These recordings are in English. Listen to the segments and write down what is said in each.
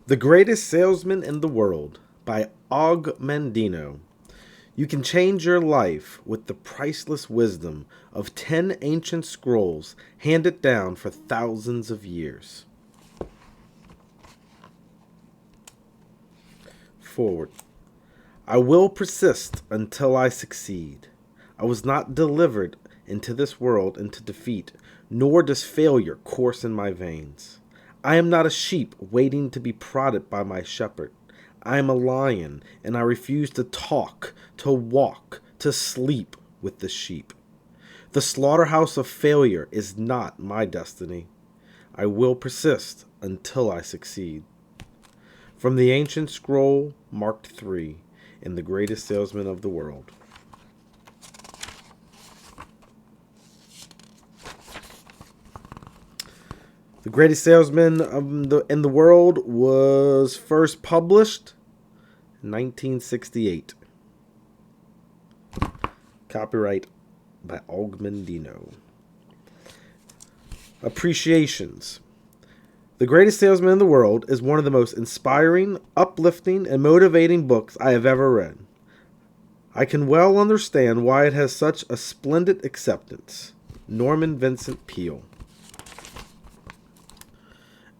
The Greatest Salesman in the World by Og Mandino. You can change your life with the priceless wisdom of 10 ancient scrolls handed down for thousands of years. Forward. I will persist until I succeed. I was not delivered into this world into defeat, nor does failure course in my veins. I am not a sheep waiting to be prodded by my shepherd. I am a lion, and I refuse to talk, to walk, to sleep with the sheep. The slaughterhouse of failure is not my destiny. I will persist until I succeed. From the ancient scroll marked 3 in The Greatest Salesman of the World. The Greatest Salesman in the World was first published in 1968. Copyright by Og Mandino. Appreciations. The Greatest Salesman in the World is one of the most inspiring, uplifting, and motivating books I have ever read. I can well understand why it has such a splendid acceptance. Norman Vincent Peale.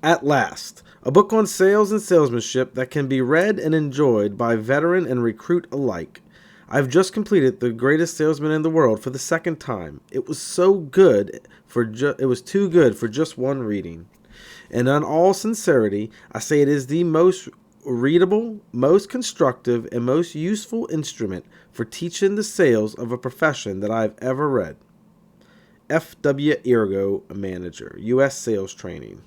At last, a book on sales and salesmanship that can be read and enjoyed by veteran and recruit alike. I've just completed The Greatest Salesman in the World for the second time. It was so good it was too good for just one reading. And in all sincerity, I say it is the most readable, most constructive, and most useful instrument for teaching the sales of a profession that I have ever read. F.W. Ergo, Manager, U.S. Sales Training.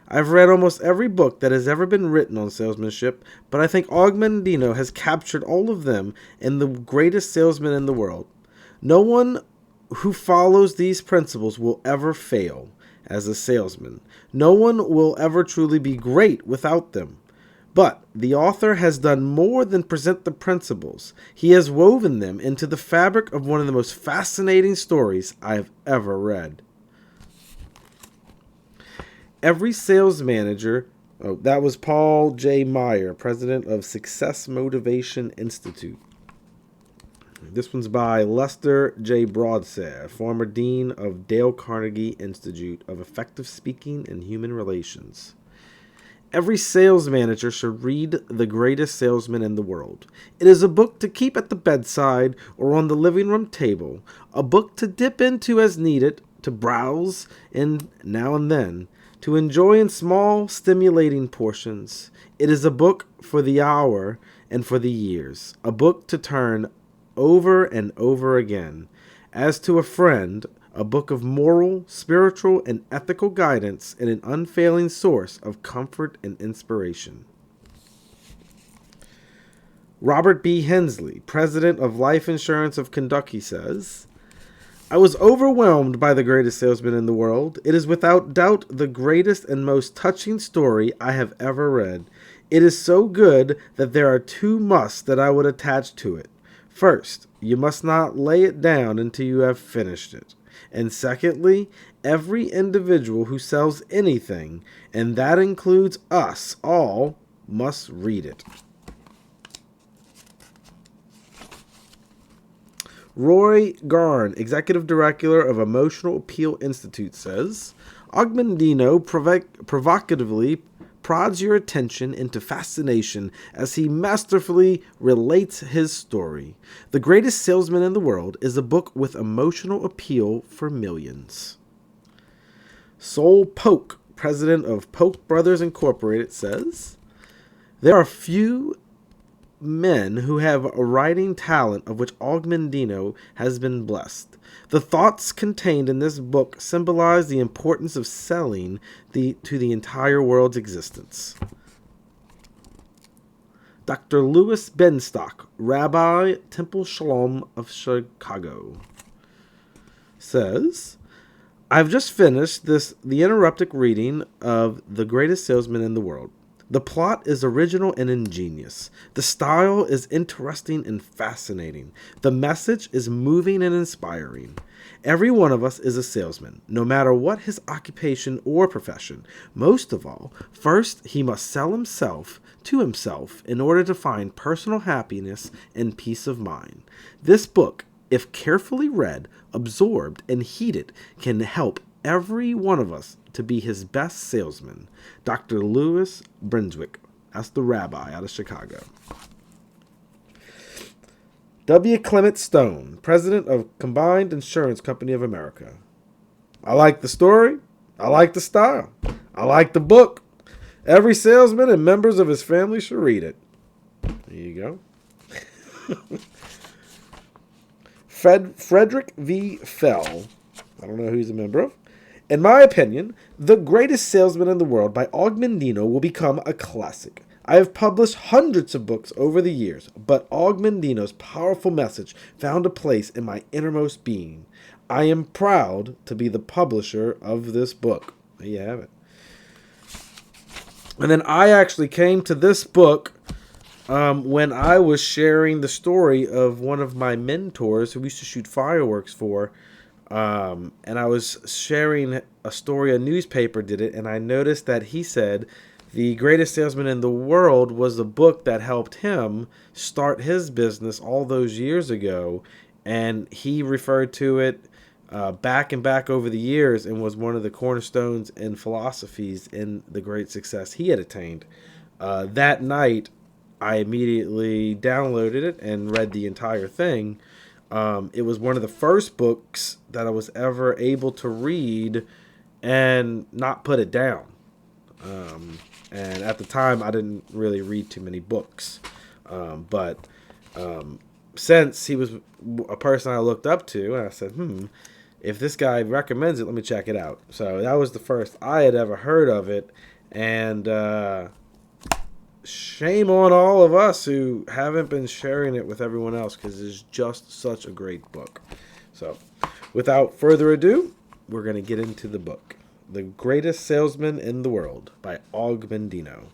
I've read almost every book that has ever been written on salesmanship, but I think Og Mandino has captured all of them in The Greatest Salesman in the World. No one who follows these principles will ever fail as a salesman. No one will ever truly be great without them. But the author has done more than present the principles. He has woven them into the fabric of one of the most fascinating stories I have ever read. Every sales manager, that was Paul J. Meyer, president of Success Motivation Institute. This one's by Lester J. Broadsair, former dean of Dale Carnegie Institute of Effective Speaking and Human Relations. Every sales manager should read The Greatest Salesman in the World. It is a book to keep at the bedside or on the living room table, a book to dip into as needed, to browse in now and then, to enjoy in small, stimulating portions. It is a book for the hour and for the years, a book to turn over and over again. As to a friend, a book of moral, spiritual, and ethical guidance and an unfailing source of comfort and inspiration. Robert B. Hensley, president of Life Insurance of Kentucky, says, I was overwhelmed by The Greatest Salesman in the World. It is without doubt the greatest and most touching story I have ever read. It is so good that there are 2 musts that I would attach to it. First, you must not lay it down until you have finished it. And secondly, every individual who sells anything, and that includes us all, must read it. Roy Garn, executive director of Emotional Appeal Institute, says, Og Mandino provocatively prods your attention into fascination as he masterfully relates his story. The Greatest Salesman in the World is a book with emotional appeal for millions. Sol Polk, president of Polk Brothers Incorporated, says, there are few men who have a writing talent of which Og Mandino has been blessed. The thoughts contained in this book symbolize the importance of selling to the entire world's existence. Dr. Louis Benstock, Rabbi Temple Shalom of Chicago, says, I've just finished the interrupted reading of The Greatest Salesman in the World. The plot is original and ingenious. The style is interesting and fascinating. The message is moving and inspiring. Every one of us is a salesman, no matter what his occupation or profession. Most of all, first he must sell himself to himself in order to find personal happiness and peace of mind. This book, if carefully read, absorbed, and heeded, can help every one of us to be his best salesman. Dr. Louis Brunswick. That's the rabbi out of Chicago. W. Clement Stone, president of Combined Insurance Company of America. I like the story. I like the style. I like the book. Every salesman and members of his family should read it. There you go. Frederick V. Fell. I don't know who he's a member of. In my opinion, The Greatest Salesman in the World by Og Mandino will become a classic. I have published hundreds of books over the years, but Og Mandino's powerful message found a place in my innermost being. I am proud to be the publisher of this book. There you have it. And then I actually came to this book when I was sharing the story of one of my mentors who we used to shoot fireworks for. And I was sharing a story, a newspaper did it, and I noticed that he said The Greatest Salesman in the World was the book that helped him start his business all those years ago. And he referred to it back and back over the years and was one of the cornerstones and philosophies in the great success he had attained. That night, I immediately downloaded it and read the entire thing. It was one of the first books that I was ever able to read and not put it down. And at the time, I didn't really read too many books. But since he was a person I looked up to, and I said, if this guy recommends it, let me check it out. So that was the first I had ever heard of it. And shame on all of us who haven't been sharing it with everyone else, because it's just such a great book. So without further ado, we're going to get into the book. The Greatest Salesman in the World by Og Mandino.